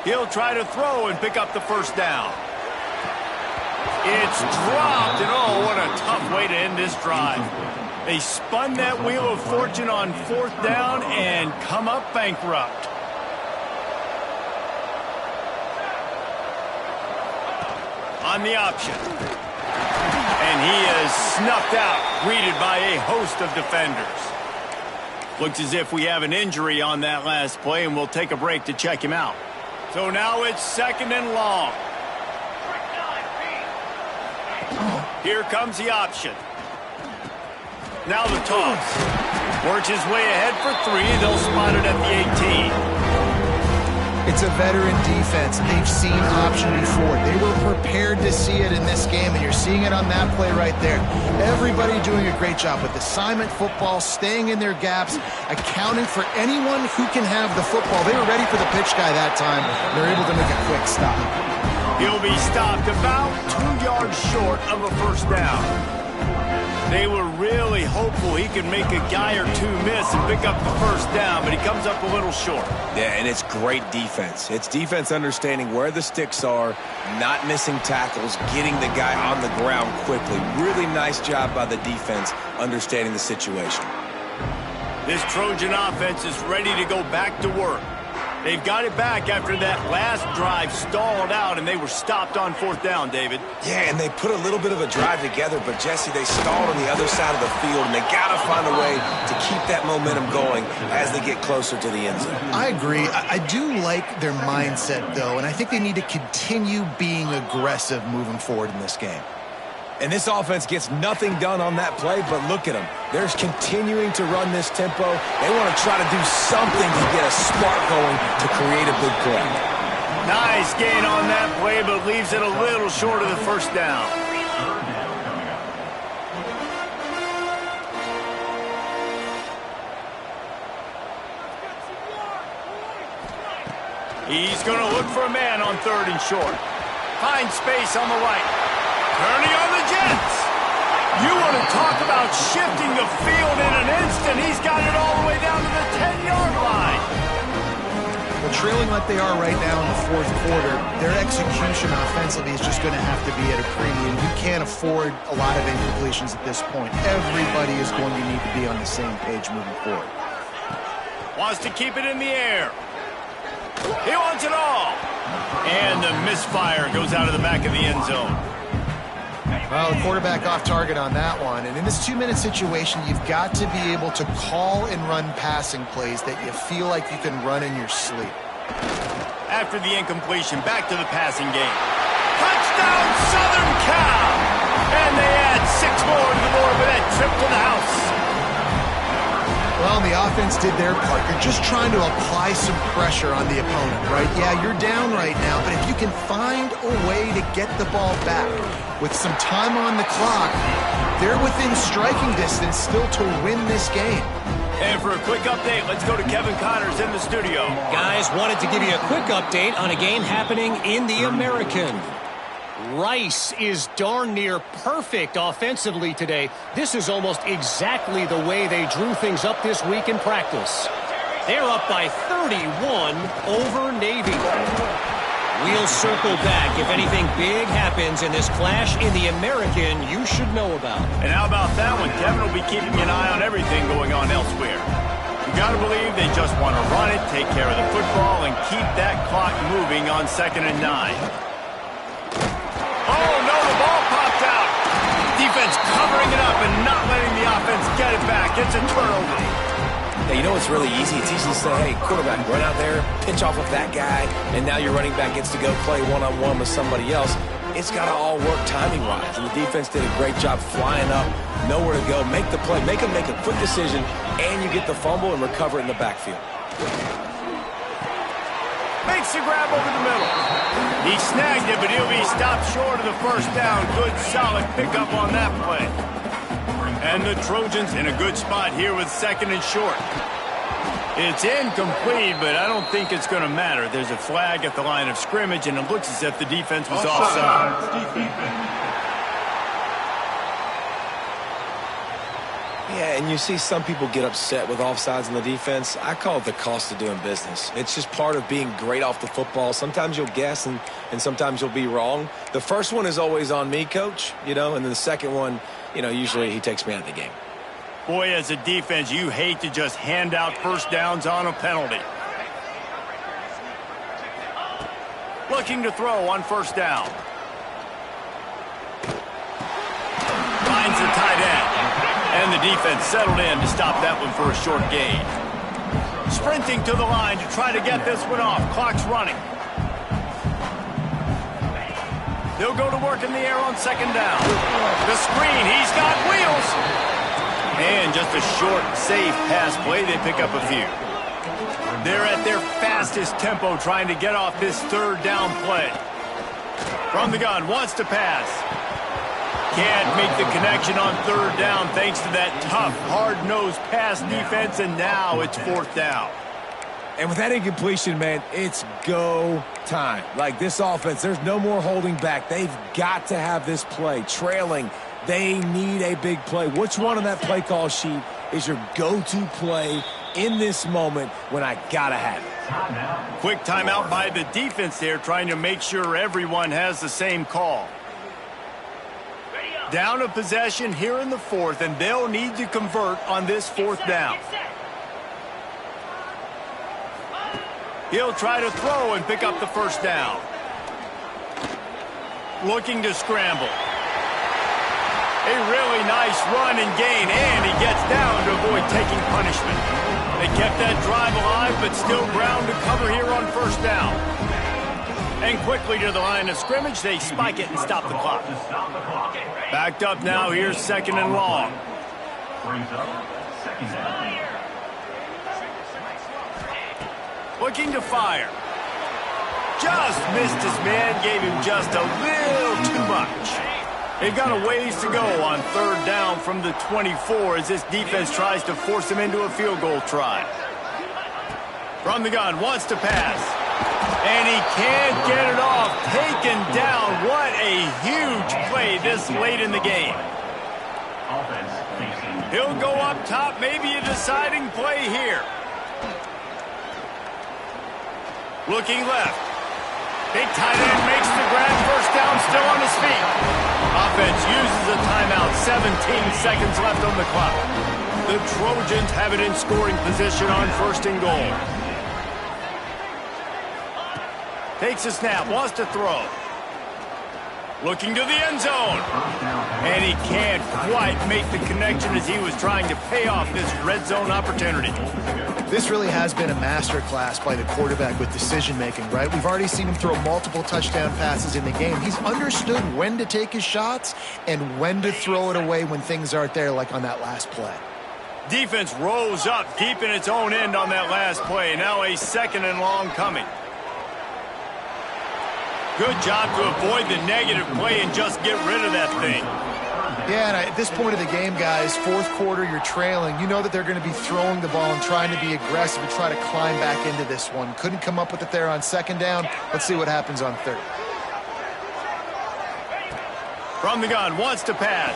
He'll try to throw and pick up the first down. It's dropped, and oh, what a tough way to end this drive. They spun that wheel of fortune on 4th down and come up bankrupt. On the option. And he is snuffed out, greeted by a host of defenders. Looks as if we have an injury on that last play, and we'll take a break to check him out. So now it's 2nd and long. Here comes the option. Now the toss. Works his way ahead for 3. They'll spot it at the 18. It's a veteran defense. They've seen option before. They were prepared to see it in this game, and you're seeing it on that play right there. Everybody doing a great job with assignment football, staying in their gaps, accounting for anyone who can have the football. They were ready for the pitch guy that time. They're able to make a quick stop. He'll be stopped about 2 yards short of a first down. They were really hopeful he could make a guy or two miss and pick up the first down, but he comes up a little short. Yeah, and it's great defense. It's defense understanding where the sticks are, not missing tackles, getting the guy on the ground quickly. Really nice job by the defense understanding the situation. This Trojan offense is ready to go back to work. They've got it back after that last drive stalled out, and they were stopped on 4th down, David. Yeah, and they put a little bit of a drive together, but, Jesse, they stalled on the other side of the field, and they got to find a way to keep that momentum going as they get closer to the end zone. I agree. I do like their mindset, though, and I think they need to continue being aggressive moving forward in this game. And this offense gets nothing done on that play, but look at them. They're continuing to run this tempo. They want to try to do something to get a spark going to create a big play. Nice gain on that play, but leaves it a little short of the first down. He's going to look for a man on 3rd and short. Finds space on the right. Turning on the Jets. You want to talk about shifting the field in an instant. He's got it all the way down to the 10-yard line. Well, trailing like they are right now in the fourth quarter, their execution offensively is just going to have to be at a premium. You can't afford a lot of incompletions at this point. Everybody is going to need to be on the same page moving forward. Wants to keep it in the air. He wants it all. And the misfire goes out of the back of the end zone. Well, the quarterback off target on that one. And in this 2-minute situation, you've got to be able to call and run passing plays that you feel like you can run in your sleep. After the incompletion, back to the passing game. Touchdown, Southern Cal! And they add 6 more to the board with that trip to the house. Well, the offense did their part. You're just trying to apply some pressure on the opponent, right? Yeah, you're down right now, but if you can find a way to get the ball back with some time on the clock, they're within striking distance still to win this game. And for a quick update, let's go to Kevin Connors in the studio. Guys, wanted to give you a quick update on a game happening in the American. Rice is darn near perfect offensively today. This is almost exactly the way they drew things up this week in practice. They're up by 31 over Navy. We'll circle back if anything big happens in this clash in the American you should know about. And how about that one? Kevin will be keeping an eye on everything going on elsewhere. You got to believe they just want to run it, take care of the football, and keep that clock moving on 2nd and 9. Oh, no, the ball popped out. Defense covering it up and not letting the offense get it back. It's a turnover. Now, you know it's really easy? It's easy to say, hey, quarterback, run out there, pinch off of that guy, and now your running back gets to go play one-on-one with somebody else. It's got to all work timing-wise, and the defense did a great job flying up, nowhere to go, make the play, make them make a quick decision, and you get the fumble and recover it in the backfield. Makes the grab over the middle. He snagged it, but he'll be stopped short of the first down. Good, solid pickup on that play. And the Trojans in a good spot here with 2nd and short. It's incomplete, but I don't think it's going to matter. There's a flag at the line of scrimmage, and it looks as if the defense was offside. Yeah, and you see some people get upset with offsides in the defense. I call it the cost of doing business. It's just part of being great off the football. Sometimes you'll guess and sometimes you'll be wrong. The first one is always on me, Coach, and then the second one, usually he takes me out of the game. Boy, as a defense, you hate to just hand out first downs on a penalty. Looking to throw on 1st down. Finds the tight end. And the defense settled in to stop that one for a short gain. Sprinting to the line to try to get this one off. Clock's running. He'll go to work in the air on 2nd down. The screen, he's got wheels. And just a short, safe pass play. They pick up a few. They're at their fastest tempo trying to get off this 3rd down play. From the gun, wants to pass. Can't make the connection on 3rd down thanks to that tough, hard-nosed pass defense, and now it's 4th down. And with that incompletion, man, it's go time. Like this offense, there's no more holding back. They've got to have this play. Trailing, they need a big play. Which one on that play call sheet is your go-to play in this moment when I gotta have it? Quick timeout by the defense there, trying to make sure everyone has the same call. Down a possession here in the 4th, and they'll need to convert on this 4th down. He'll try to throw and pick up the 1st down. Looking to scramble. A really nice run and gain, and he gets down to avoid taking punishment. They kept that drive alive, but still ground to cover here on 1st down. And quickly to the line of scrimmage, they spike it and stop the clock. Backed up now, here's 2nd and long. Looking to fire. Just missed his man, gave him just a little too much. They've got a ways to go on 3rd down from the 24 as this defense tries to force him into a field goal try. From the gun, wants to pass. And he can't get it off. Taken down. What a huge play this late in the game. He'll go up top. Maybe a deciding play here. Looking left. Big tight end makes the grab. First down, still on his feet. Offense uses a timeout. 17 seconds left on the clock. The Trojans have it in scoring position on 1st and goal. Takes a snap, wants to throw. Looking to the end zone. And he can't quite make the connection as he was trying to pay off this red zone opportunity. This really has been a masterclass by the quarterback with decision-making, right? We've already seen him throw multiple touchdown passes in the game. He's understood when to take his shots and when to throw it away when things aren't there, like on that last play. Defense rose up deep in its own end on that last play. Now a 2nd and long coming. Good job to avoid the negative play and just get rid of that thing. Yeah, and at this point of the game, guys, 4th quarter, you're trailing. You know that they're going to be throwing the ball and trying to be aggressive and try to climb back into this one. Couldn't come up with it there on 2nd down. Let's see what happens on 3rd. From the gun, wants to pass.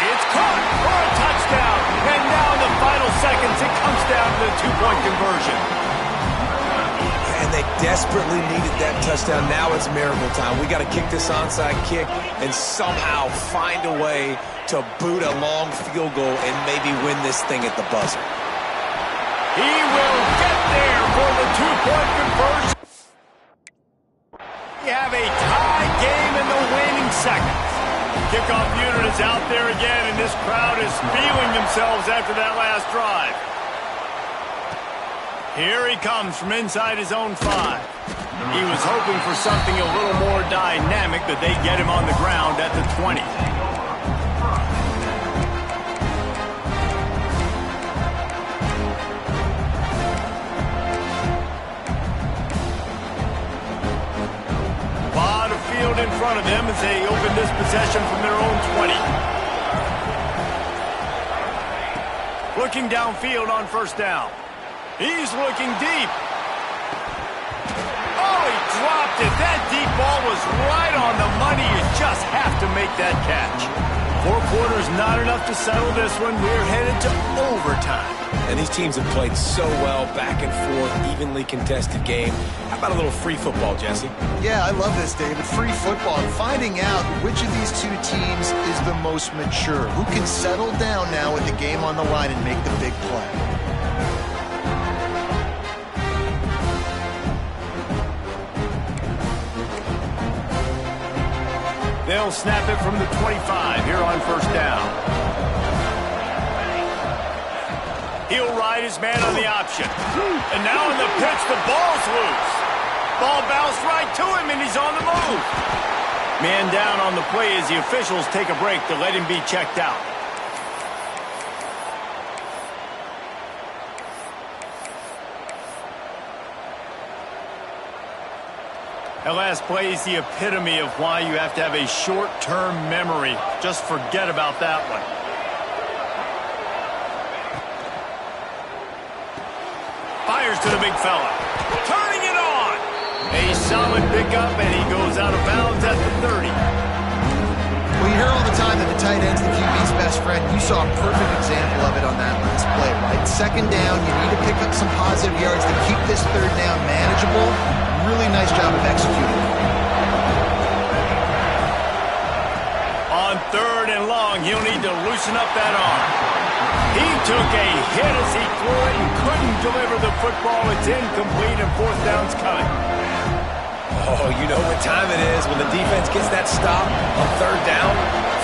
It's caught for a touchdown. And now in the final seconds, it comes down to the 2-point conversion. And they desperately needed that touchdown. Now it's miracle time. We got to kick this onside kick and somehow find a way to boot a long field goal and maybe win this thing at the buzzer. He will get there for the 2-point conversion. We have a tie game in the waning seconds. Kickoff unit is out there again, and this crowd is feeling themselves after that last drive. Here he comes from inside his own 5. He was hoping for something a little more dynamic, but they get him on the ground at the 20. Lot of field in front of them as they open this possession from their own 20. Looking downfield on 1st down. He's looking deep. Oh, he dropped it. That deep ball was right on the money. You just have to make that catch. 4 quarters, not enough to settle this one. We're headed to overtime. And these teams have played so well, back and forth, evenly contested game. How about a little free football, Jesse? Yeah, I love this, David. Free football. And finding out which of these 2 teams is the most mature. Who can settle down now with the game on the line and make the big play. They'll snap it from the 25 here on 1st down. He'll ride his man on the option. And now in the pitch, the ball's loose. Ball bounced right to him, and he's on the move. Man down on the play as the officials take a break to let him be checked out. That last play is the epitome of why you have to have a short-term memory. Just forget about that one. Fires to the big fella. Turning it on. A solid pickup, and he goes out of bounds at the 30. Well, you hear all the time that the tight end's the QB's best friend. You saw a perfect example of it on that last play, right? 2nd down, you need to pick up some positive yards to keep this 3rd down manageable. Really nice job of executing. On 3rd and long, he'll need to loosen up that arm. He took a hit as he threw it and couldn't deliver the football. It's incomplete, and 4th down's coming. Oh, you know what time it is when the defense gets that stop on 3rd down.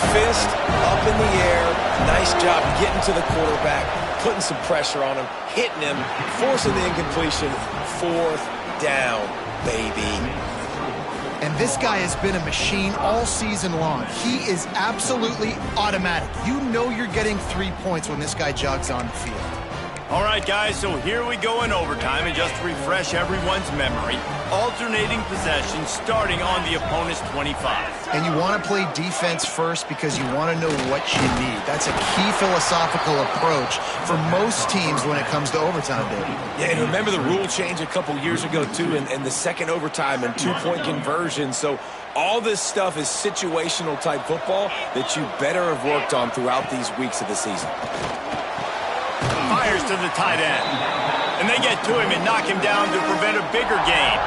Fist up in the air. Nice job getting to the quarterback, putting some pressure on him, hitting him, forcing the incompletion. 4th down, baby. And this guy has been a machine all season long. He is absolutely automatic. You know you're getting 3 points when this guy jogs on the field. All right, guys, so here we go in overtime, and just to refresh everyone's memory, alternating possession starting on the opponent's 25. And you want to play defense first because you want to know what you need. That's a key philosophical approach for most teams when it comes to overtime, David. Yeah, and remember the rule change a couple years ago, too, and the second overtime and 2-point conversion. So all this stuff is situational type football that you better have worked on throughout these weeks of the season. Fires to the tight end. And they get to him and knock him down to prevent a bigger gain.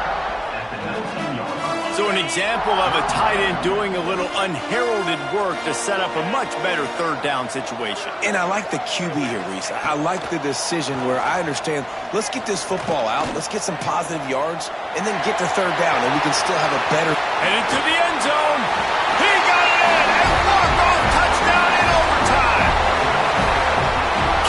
So an example of a tight end doing a little unheralded work to set up a much better third down situation. And I like the QB here, Reese. I like the decision where I understand, let's get this football out, let's get some positive yards, and then get to third down, and we can still have a better... Headed to the end zone. He got it in, and walk-off touchdown in overtime.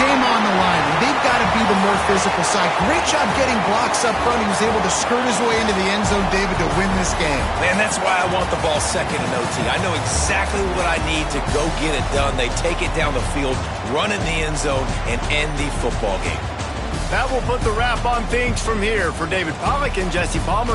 Game on the line, and they've got to be the more physical side. Great job getting blocks up front. He was able to skirt his way into the end zone, David, to win this game. Man, that's why I want the ball second in OT. I know exactly what I need to go get it done. They take it down the field, run in the end zone, and end the football game. That will put the wrap on things from here. For David Pollack and Jesse Palmer,